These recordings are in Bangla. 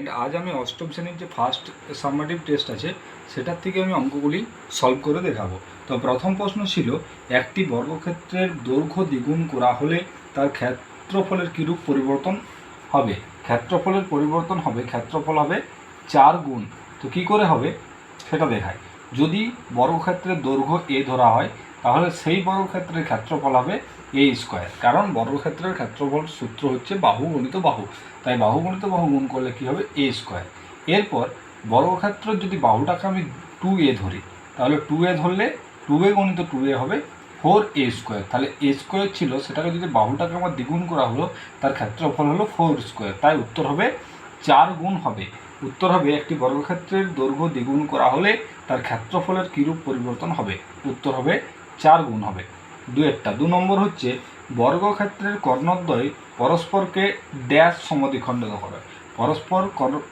স্টুডেন্ট, আজ আমি অষ্টম শ্রেণীর যে ফার্স্ট সাবমেটিভ টেস্ট আছে সেটার থেকে আমি অঙ্কগুলি সলভ করে দেখাবো। তো প্রথম প্রশ্ন ছিল, একটি বর্গক্ষেত্রের দৈর্ঘ্য দ্বিগুণ করা হলে তার ক্ষেত্রফলের কিরূপ পরিবর্তন হবে। ক্ষেত্রফলের পরিবর্তন হবে, ক্ষেত্রফল হবে 4 গুণ। তো কী করে হবে সেটা দেখায়। যদি বর্গক্ষেত্রের দৈর্ঘ্য এ ধরা হয় তাহলে সেই বর্গক্ষেত্রের ক্ষেত্রফল হবে এ স্কোয়ার, কারণ বর্গক্ষেত্রের ক্ষেত্রফল সূত্র হচ্ছে বাহু গণিত বাহু, তাই বাহু গণিত বাহু গুণ করলে কী হবে এ স্কোয়ার। এরপর বর্গক্ষেত্র যদি বাহুটাকে আমি 2a ধরি তাহলে 2a ধরলে 2a গণিত 2a হবে 4a স্কোয়ার। তাহলে এ স্কোয়ার ছিল, সেটাকে যদি বাহুটাকে আমার দ্বিগুণ করা হলো তার ক্ষেত্রফল হলো 4 স্কোয়ার, তাই উত্তর হবে 4 গুণ হবে। উত্তর হবে একটি বর্গক্ষেত্রের দৈর্ঘ্য দ্বিগুণ করা হলে তার ক্ষেত্রফলের কিরূপ পরিবর্তন হবে। উত্তর হবে 4 গুণ হবে। 2 নম্বর হচ্ছে, বর্গক্ষেত্রের কর্ণদ্বয় পরস্পরকে ড্যাশ সমদ্বিখণ্ডিত করে।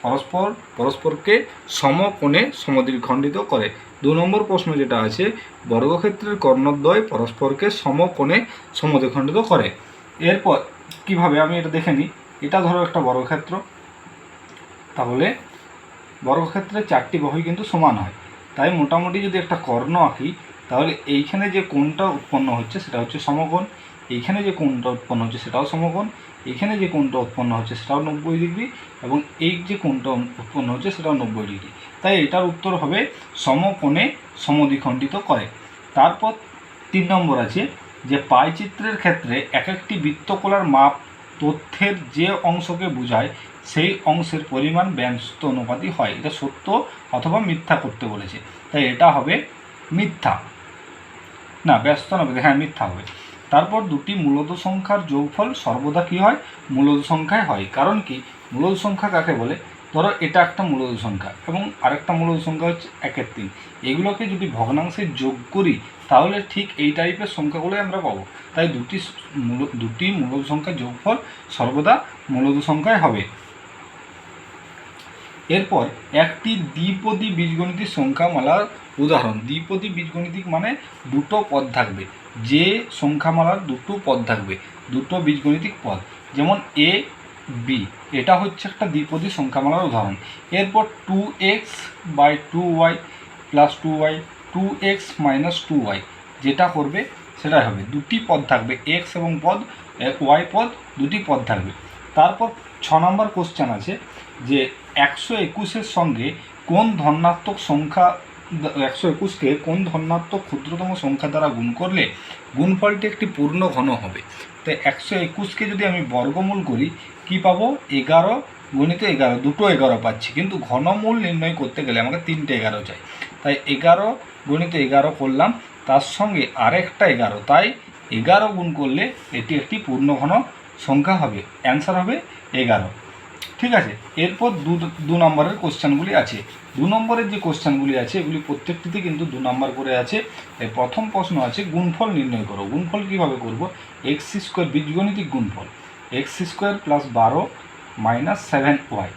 পরস্পরকে সমকোণে সমদ্বিখণ্ডিত করে। 2 নম্বর প্রশ্ন যেটা আছে, বর্গক্ষেত্রের কর্ণদ্বয় পরস্পরকে সমকোণে সমদ্বিখণ্ডিত করে। এরপর কিভাবে আমি এটা দেখে নিই। এটা ধরো একটা বর্গক্ষেত্র, তাহলে বর্গক্ষেত্রের 4টি বাহুই কিন্তু সমান হয়, তাই মোটামুটি যদি একটা কর্ণ আঁকি তাহলে এইখানে যে কোণটা উৎপন্ন হচ্ছে সেটা হচ্ছে সমকোণ, এইখানে যে কোণটা উৎপন্ন হচ্ছে সেটাও সমকোণ, এইখানে যে কোণটা উৎপন্ন হচ্ছে সেটাও 90 ডিগ্রি, এবং এই যে কোণটা উৎপন্ন হচ্ছে সেটাও 90 ডিগ্রি। তাই এটার উত্তর হবে সমকোণে সমদ্বিখণ্ডিত করে। তারপর 3 নম্বর আছে যে পাইচিত্রের ক্ষেত্রে এক একটি বৃত্তকলার মাপ তথ্যের যে অংশকে বোঝায় সেই অংশের পরিমাণ ব্যস্ত অনুপাতী হয়। এটা সত্য অথবা মিথ্যা করতে বলেছে, তাই এটা হবে মিথ্যা, না ব্যস্ত অনুপাতী, হ্যাঁ মিথ্যা হবে। তারপর দুটি মূলদ সংখ্যার যোগফল সর্বদা কী হয়, মূলদ সংখ্যায় হয়। কারণ কি, মূলদ সংখ্যা কাকে বলে, ধরো এটা একটা মূলদ সংখ্যা এবং আরেকটা মূলদ সংখ্যা হচ্ছে 1-এর 3, এগুলোকে যদি ভগ্নাংশে যোগ করি তাহলে ঠিক এই টাইপের সংখ্যাগুলোই আমরা পাবো। তাই দুটি মূলদ সংখ্যার যোগফল সর্বদা মূলদ সংখ্যায় হবে। এরপর একটি দ্বিপদী বীজগণিতিক সংখ্যামালার উদাহরণ। দ্বিপদী বীজগণিতিক মানে দুটো পদ থাকবে, যে সংখ্যামালার দুটো পদ থাকবে, দুটো বীজগণিতিক পদ, যেমন এ বি, এটা হচ্ছে একটা দ্বিপদী সংখ্যামালার উদাহরণ। এরপর 2x / 2y + 2y 2x - 2y, যেটা করবে সেটাই হবে, দুটি পদ থাকবে, x এবং পদ y পদ দুটি পদ থাকবে। তারপর 6 নম্বর কোশ্চেন আছে যে 121-এর সঙ্গে কোন ধনাত্মক সংখ্যা 121কে কোন ধনাত্মক ক্ষুদ্রতম সংখ্যা দ্বারা গুণ করলে গুণফলটি একটি পূর্ণ ঘন হবে। তাই 121কে যদি আমি বর্গমূল করি কি পাবো, 11 × 11, দুটো 11 পাচ্ছি, কিন্তু ঘনমূল নির্ণয় করতে গেলে আমাকে 3টে 11 চাই। তাই 11 × 11 করলাম, তার সঙ্গে আরেকটা 11, তাই 11 গুণ করলে এটি একটি পূর্ণঘন সংখ্যা হবে। অ্যান্সার হবে 11। ঠিক আছে। এরপর 2 নম্বরের কোশ্চেনগুলি আছে। 2 নম্বরের যে কোশ্চেনগুলি আছে এগুলি প্রত্যেকটিতে কিন্তু 2 নম্বর করে আছে। এর প্রথম প্রশ্ন আছে গুণফল নির্ণয় করো। গুণফল কীভাবে করব, x² বীজগণিতিক গুণফল, x² + 12 - 7y,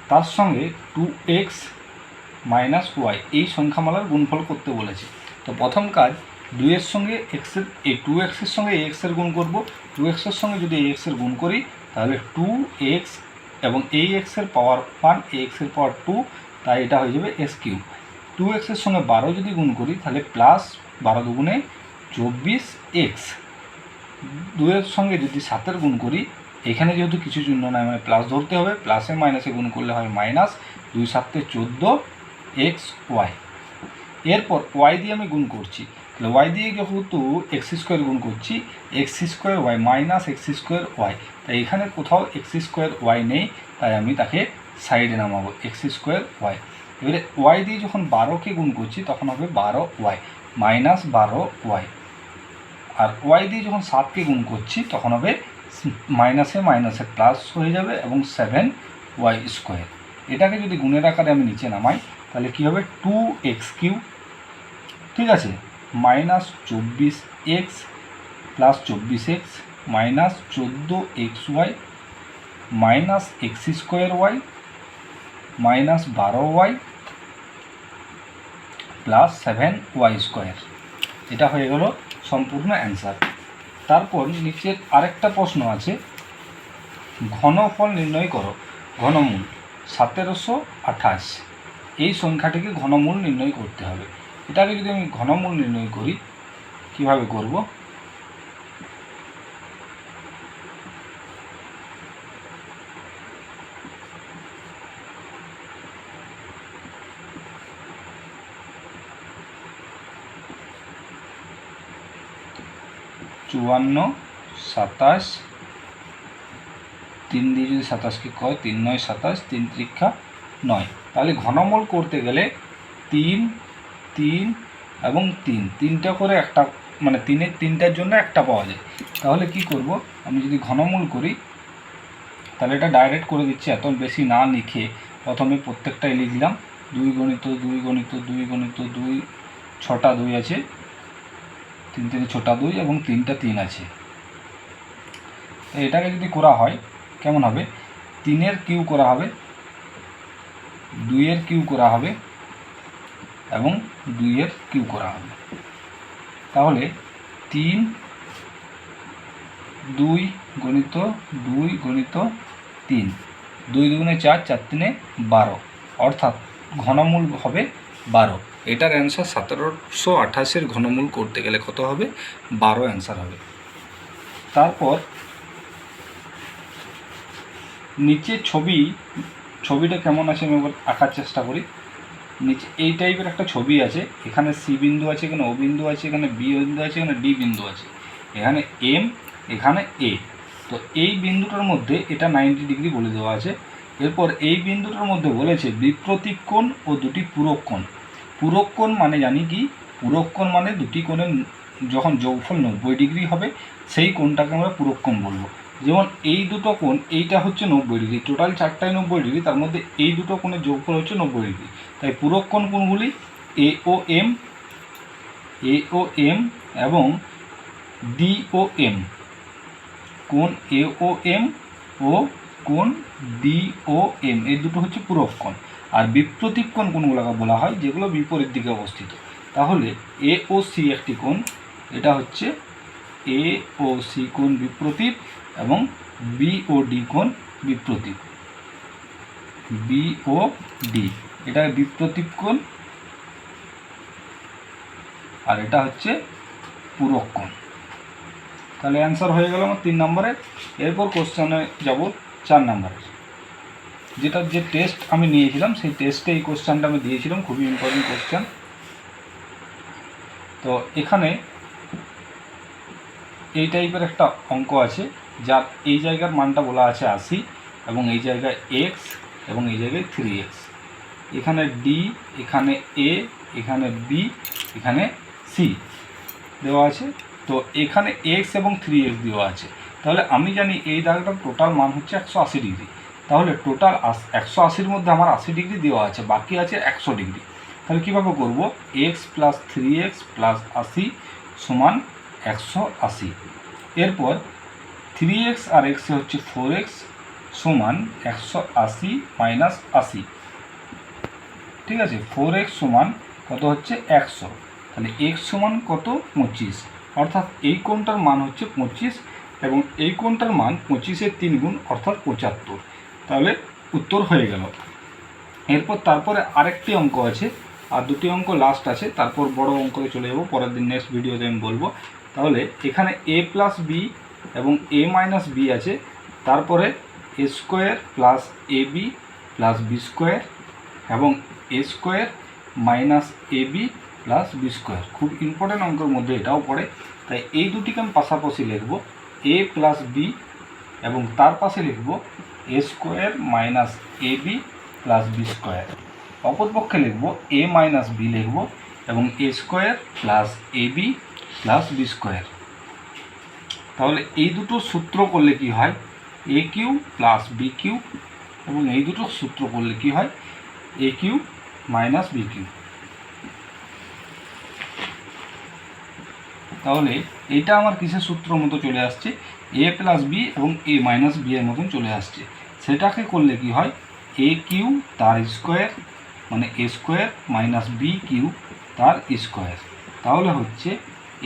তার সঙ্গে 2x - y, এই সংখ্যামালার গুণফল করতে বলেছে। তো প্রথম কাজ, 2 সঙ্গে x এর সঙ্গে x এর গুণ করব। 2x এর সঙ্গে যদি x এর গুণ করি তাহলে 2x, এবং এই x এর পাওয়ার 1, x এর পাওয়ার 2, তাই এটা হয়ে যাবে x³ 2x এর সঙ্গে 12 যদি গুণ করি তাহলে প্লাস 12 দুগুণে 24x, 2 এর সঙ্গে যদি 7 গুণ করি, এখানে যেহেতু কিছু চিহ্ন নাই মানে প্লাস ধরতে হবে, প্লাসে মাইনাসে গুণ করলে হয় মাইনাস, 2 × 7 = 14xy। এরপর y দিয়ে আমি গুণ করছি, তাহলে y দিয়ে যেহেতু x² গুণ করছি, x²y - x²y, তাই এখানে কোথাও x²y নেই, তাই আমি তাকে সাইডে নামাবো, x²y। এবারে y দিয়ে যখন 12কে গুণ করছি তখন হবে 12y - 12y, আর y দিয়ে যখন 7কে গুণ করছি তখন হবে মাইনাসে মাইনাসে প্লাস হয়ে যাবে এবং 7y²। এটাকে যদি গুণের আকারে আমি নিচে নামাই তাহলে কী হবে, 2x³ ঠিক আছে, -24x + 24x - 14xy - x²y - 12y + 7y²। এটা হয়ে গেল সম্পূর্ণ অ্যান্সার। তারপর নিচের আরেকটা প্রশ্ন আছে, ঘনফল নির্ণয় করো। ঘনমূল, 1728 এই সংখ্যাটিকে ঘনমূল নির্ণয় করতে হবে। এটাকে যদি আমি ঘনমূল নির্ণয় করি, কিভাবে করব? চুয়ান্ন 27 3 দিয়ে যদি 27কে কয় 3 9 27 3 ত্রিক্ষা 9। তাহলে ঘনমূল করতে গেলে 3 3 এবং 3 তিনটা করে একটা, মানে 3-এর 3টার জন্য একটা পাওয়া যায়। তাহলে কি করব, আমি যদি ঘনমূল করি তাহলে এটা ডাইরেক্ট করে দিচ্ছি, এত বেশি না লিখে প্রথমে প্রত্যেকটাই লিখলাম। 2 গণিত 2 গণিত 2 গণিত 2, 6টা 2 আছে, 3 3 6টা 2 এবং 3টা 3 আছে। এটাকে যদি করা হয় কেমন হবে, 3-এর কিউ করা হবে, 2-এর কিউ করা হবে এবং 2-এর কিউ করা হবে। তাহলে 3 2 গণিত 2 গণিত 3, 2 2 4, 4 3 12, অর্থাৎ ঘনমূল হবে 12। এটার অ্যান্সার 1728-এর ঘনমূল করতে গেলে কত হবে, 12 অ্যান্সার হবে। তারপর নিচে ছবিটা কেমন আছে আমি একবার আঁকার চেষ্টা করি। নিচে এই টাইপের একটা ছবি আছে, এখানে সি বিন্দু আছে, এখানে ও বিন্দু আছে, এখানে বি বিন্দু আছে, এখানে ডি বিন্দু আছে, এখানে এম, এখানে এ। তো এই বিন্দুটার মধ্যে এটা 90 ডিগ্রি বলে দেওয়া আছে। এরপর এই বিন্দুটার মধ্যে বলেছে বিপ্রতীপ কোণ ও দুটি পূরক কোণ। পূরক কোণ মানে জানি কি, পূরক কোণ মানে দুটি কোণের যখন যোগফল 90 ডিগ্রি হবে সেই কোণটাকে আমরা পূরক কোণ বলবো। যেমন এই দুটো কোণ, এইটা হচ্ছে 90 ডিগ্রি, টোটাল 4টাই 90 ডিগ্রি, তার মধ্যে এই দুটো কোণের যোগফল হচ্ছে 90 ডিগ্রি। তাই পূরক কোণ কোণগুলি এ ও এম এবং ডি ও এম। কোণ এ ও এম ও কোণ ডি ও এম, এই দুটো হচ্ছে পূরক কোণ। আর বিপ্রতীপ কোণ কোণগুলোকে বলা হয় যেগুলো বিপরীত দিকে অবস্থিত। তাহলে এ ও সি একটি কোণ, এটা হচ্ছে এ ও সি কোণ বিপ্রতীপ এবং বি ও ডি কোণ বিপ্রতীপ। বি ও ডি এটা বিপ্রতীপ কোণ আর এটা হচ্ছে পূরক কোণ। তাহলে অ্যান্সার হয়ে গেল আমার 3 নম্বরে। এরপর কোশ্চেনে যাব 4 নম্বরের, যেটা যে টেস্ট আমি নিয়েছিলাম সেই টেস্টে এই কোশ্চেনটা আমি দিয়েছিলাম, খুবই ইম্পর্টেন্ট কোশ্চেন। তো এখানে এই টাইপের একটা অঙ্ক আছে, যার এই জায়গার মানটা বলা আছে 80 এবং এই জায়গায় এক্স এবং এই জায়গায় 3x, এখানে ডি, এখানে এ, এখানে বি, এখানে সি দেওয়া আছে। তো এখানে এক্স এবং 3x দেওয়া আছে। তাহলে আমি জানি এই জায়গাটার টোটাল মান হচ্ছে 180 ডিগ্রি। তাহলে টোটাল 180-র মধ্যে আমার 80 ডিগ্রি দেওয়া আছে, বাকি আছে 100 ডিগ্রি। তাহলে কীভাবে করব, x + 3x + 80 সমান 180। এরপর 3x আর x হচ্ছে 4x সমান 180 - 80। ঠিক আছে, 4x সমান কত হচ্ছে 100। তাহলে x সমান কত, 25, অর্থাৎ এই কোণটার মান হচ্ছে 25 এবং এই কোণটার মান 25-এর 3 গুণ অর্থাৎ 75। তাহলে উত্তর হয়ে গেল। তারপরে আরেকটি অঙ্ক আছে, আর দুটি অঙ্ক লাস্ট আছে, তারপর বড় অঙ্কে চলে যাব পরের দিন, নেক্সট ভিডিওতে আমি বলবো। তাহলে এখানে a + b এবং a - b আছে, তারপরে a² + ab + b² এবং a² - ab + b²। খুব ইম্পর্টেন্ট অঙ্কের মধ্যে এটাও পড়ে, তাই এই দুটিকে আমি পাশাপাশি লিখব, a + b এবং তার পাশে লিখব a² - ab + b²। অপরপক্ষে লিখব a - b লিখব এবং a² + ab + b²। তাহলে এই দুটো সূত্র করলে কি হয়, a³ + b³ এবং এই দুটো সূত্র করলে কি হয়, a³ - b³। তাহলে এটা আমার কিসের সূত্র মতো চলে আসছে, a + b এবং a - b এর মতন চলে আসছে। সেটাকে করলে কি হয়, a³ তার স্কোয়ার মানে a² - b³ তার স্কোয়ার। তাহলে হচ্ছে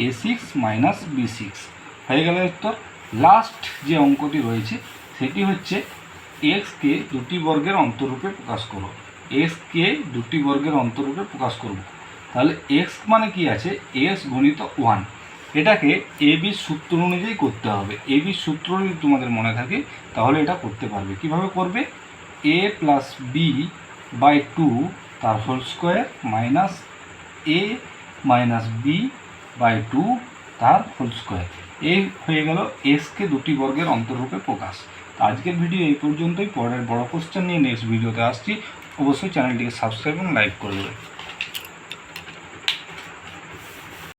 a6 - b6 হয়ে গেল উত্তর। লাস্ট যে অঙ্কটি রয়েছে সেটি হচ্ছে এক্সকে দুটি বর্গের অন্তরূপে প্রকাশ করো। এক্সকে দুটি বর্গের অন্তরূপে প্রকাশ করব। তাহলে এক্স মানে কি আছে, এক্স গুণিত 1। এটাকে এ বির সূত্র অনুযায়ী করতে হবে। এ বির সূত্র যদি তোমাদের মনে থাকে তাহলে এটা করতে পারবে। কিভাবে করবে, এ প্লাস বি বাই 2 তার whole square minus A minus B by 2 তার হোল স্কোয়ার। এই হয়ে গেল এক্সকে দুটি বর্গের অন্তরূপে প্রকাশ। আজকের ভিডিও এই পর্যন্তই। পরের বড় কোশ্চেন নিয়ে নেক্সট ভিডিওতে আসছি। অবশ্যই চ্যানেলটিকে সাবস্ক্রাইব এবং লাইক করে দেবে।